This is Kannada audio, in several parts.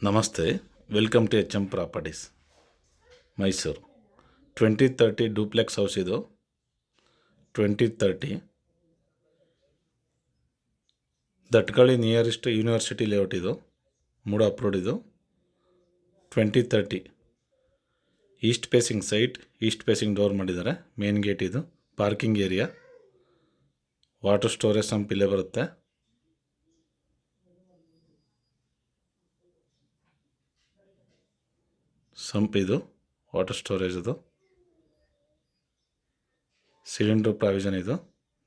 ನಮಸ್ತೆ, welcome to HM properties Mysuru. 2030 duplex house ಇದು. 2030 ದಟ್ಕಳಿ ನಿಯರೆಸ್ಟ್ ಯೂನಿವರ್ಸಿಟಿ ಲೇಔಟ್ ಇದು. ಮೂಡ ಅಪ್ರೋಡ್ ಇದು. 2030 east facing site, east facing door ಮಾಡಿದ್ದಾರೆ. ಮೇನ್ ಗೇಟ್ ಇದು. Parking area, water storage sump ಇಲ್ಲೇ ಬರುತ್ತೆ. ಸಂಪ್ ಇದು ವಾಟರ್ ಸ್ಟೋರೇಜ್ ಇದು. ಸಿಲಿಂಡ್ರ್ ಪ್ರಾವಿಷನ್ ಇದು,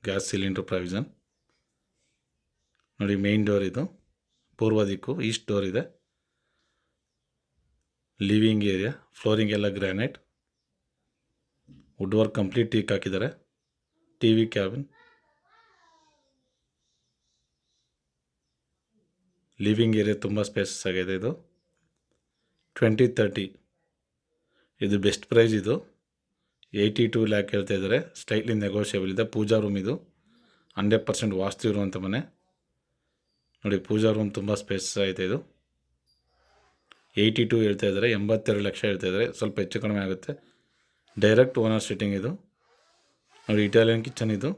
ಗ್ಯಾಸ್ ಸಿಲಿಂಡ್ರ್ ಪ್ರಾವಿಷನ್ ನೋಡಿ. ಮೇನ್ ಡೋರ್ ಇದು, ಪೂರ್ವ ದಿಕ್ಕು, ಈಸ್ಟ್ ಡೋರ್ ಇದೆ. ಲಿವಿಂಗ್ ಏರಿಯಾ, ಫ್ಲೋರಿಂಗ್ ಎಲ್ಲ granite, wood work complete teak ಹಾಕಿದ್ದಾರೆ. TV ಕ್ಯಾಬಿನ್, ಲಿವಿಂಗ್ ಏರಿಯಾ ತುಂಬ ಸ್ಪೇಸಸ್ ಆಗಿದೆ ಇದು. 2030 ಇದು ಬೆಸ್ಟ್ ಪ್ರೈಸ್ ಇದು. 82 ಲ್ಯಾಕ್ ಹೇಳ್ತಾ ಇದ್ದಾರೆ. ಸ್ಲೈಟ್ಲಿ ನೆಗೋಷಿಯಬಲ್ ಇದೆ. ಪೂಜಾ ರೂಮ್ ಇದು. 100% ವಾಸ್ತು ಇರುವಂಥ ಮನೆ ನೋಡಿ. ಪೂಜಾ ರೂಮ್ ತುಂಬ ಸ್ಪೇಸಸ್ ಆಗಿದೆ ಇದು. 82 ಹೇಳ್ತಾ ಇದ್ದಾರೆ. 82 ಲಕ್ಷ ಹೇಳ್ತಾ ಇದ್ದಾರೆ. ಸ್ವಲ್ಪ ಹೆಚ್ಚು ಕಡಿಮೆ ಆಗುತ್ತೆ. ಡೈರೆಕ್ಟ್ ಓನರ್ ಸಿಟ್ಟಿಂಗ್ ಇದು ನೋಡಿ. ಇಟಾಲಿಯನ್ ಕಿಚನ್ ಇದು.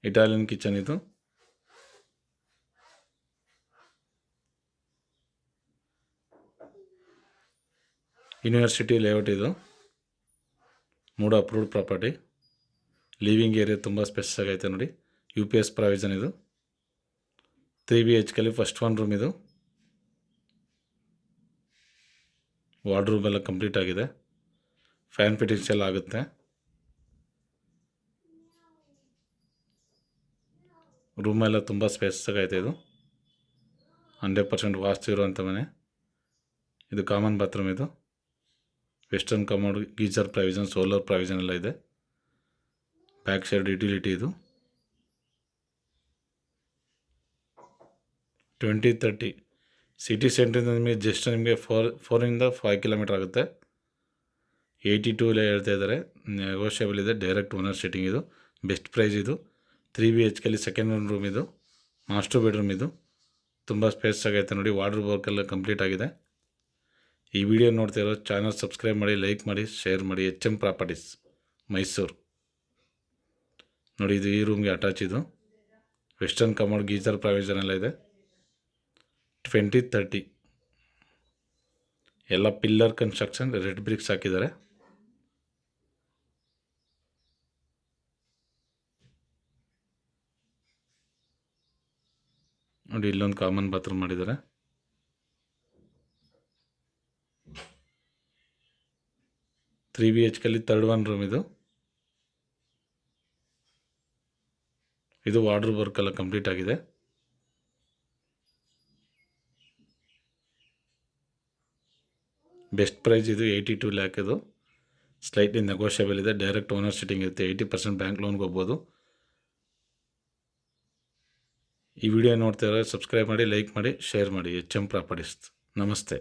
ಇಟಾಲಿಯನ್ ಕಿಚನ್ ಇದು. ಯೂನಿವರ್ಸಿಟಿ ಲೇಔಟ್ ಇದು. ಮೂಡ ಅಪ್ರೂವ್ಡ್ ಪ್ರಾಪರ್ಟಿ. ಲಿವಿಂಗ್ ಏರಿಯಾ ತುಂಬ ಸ್ಪೇಸಸ್ ಆಗೈತೆ ನೋಡಿ. UPS ಪ್ರಾವಿಷನ್ ಇದು. 3 BHK ಫಸ್ಟ್ 1 ರೂಮ್ ಇದು. ವಾರ್ಡ್ರೂಮ್ ಎಲ್ಲ ಕಂಪ್ಲೀಟ್ ಆಗಿದೆ. ಫ್ಯಾನ್ ಫಿಟ್ಟಿಂಗ್ಸ್ ಎಲ್ಲ ಆಗುತ್ತೆ. ರೂಮ್ ಎಲ್ಲ ತುಂಬ ಸ್ಪೇಸಸ್ ಆಗೈತೆ ಇದು. 100% ವಾಸ್ತು ಇರುವಂಥ ಮನೆ ಇದು. ಕಾಮನ್ ಬಾತ್ರೂಮ್ ಇದು. Western commode, geyser provision, solar provision ಎಲ್ಲ ಇದೆ. ಬ್ಯಾಕ್ ಸೈಡ್ ಯುಟಿಲಿಟಿ ಇದು. 2030 ಸಿಟಿ ಸೆಂಟ್ರಿಂದ ನಿಮಗೆ ಜಸ್ಟ್ ನಿಮಗೆ 4ರಿಂದ 5 ಕಿಲೋಮೀಟರ್ ಆಗುತ್ತೆ. 82 ಹೇಳ್ತಾ ಇದ್ದಾರೆ. ನೆಗೋಷಿಯಬಲ್ ಇದೆ. ಡೈರೆಕ್ಟ್ ಓನರ್ ಸಿಟ್ಟಿಂಗ್ ಇದು. ಬೆಸ್ಟ್ ಪ್ರೈಸ್ ಇದು. 3 BHK ಸೆಕೆಂಡ್ ರೂಮ್ ಇದು. ಮಾಸ್ಟರ್ ಬೆಡ್ರೂಮ್ ಇದು. ತುಂಬ ಸ್ಪೇಸ್ ಆಗೈತೆ ನೋಡಿ. ವಾರ್ಡ್ರೋಬ್ ವರ್ಕ್ ಎಲ್ಲ ಕಂಪ್ಲೀಟ್ ಆಗಿದೆ. ಈ ವಿಡಿಯೋ ನೋಡ್ತಾ ಇರೋ ಚಾನಲ್ ಸಬ್ಸ್ಕ್ರೈಬ್ ಮಾಡಿ, ಲೈಕ್ ಮಾಡಿ, ಶೇರ್ ಮಾಡಿ. HM ಪ್ರಾಪರ್ಟೀಸ್ ಮೈಸೂರು ನೋಡಿ. ಇದು ಈ ರೂಮ್ಗೆ ಅಟ್ಯಾಚ್ ಇದು. ವೆಸ್ಟರ್ನ್ ಕಮೋಡ್, ಗೀಜರ್ ಪ್ರಾವಿಷನ್ ಎಲ್ಲ ಇದೆ. 2030 ಎಲ್ಲ ಪಿಲ್ಲರ್ ಕನ್ಸ್ಟ್ರಕ್ಷನ್, ರೆಡ್ ಬ್ರಿಕ್ಸ್ ಹಾಕಿದ್ದಾರೆ ನೋಡಿ. ಇಲ್ಲೊಂದು ಕಾಮನ್ ಬಾತ್ರೂಮ್ ಮಾಡಿದ್ದಾರೆ. ತ್ರೀ BHK ಥರ್ಡ್ 1 ರೂಮ್ ಇದು. ಇದು ವಾರ್ಡ್ರೋಬ್ ವರ್ಕ್ ಎಲ್ಲ ಕಂಪ್ಲೀಟ್ ಆಗಿದೆ. ಬೆಸ್ಟ್ ಪ್ರೈಸ್ ಇದು. 82 ಲ್ಯಾಕ್ ಇದು. ಸ್ಲೈಟ್ಲಿ ನೆಗೋಷಿಯಬಲ್ ಇದೆ. ಡೈರೆಕ್ಟ್ ಓನರ್ ಸಿಟ್ಟಿಂಗ್ ಇರುತ್ತೆ. 80% ಬ್ಯಾಂಕ್ ಲೋನ್ಗೆ ಹೋಗ್ಬೋದು. ಈ ವಿಡಿಯೋ ನೋಡ್ತಾ ಇರೋ ಸಬ್ಸ್ಕ್ರೈಬ್ ಮಾಡಿ, ಲೈಕ್ ಮಾಡಿ, ಶೇರ್ ಮಾಡಿ. HM properties. ನಮಸ್ತೆ.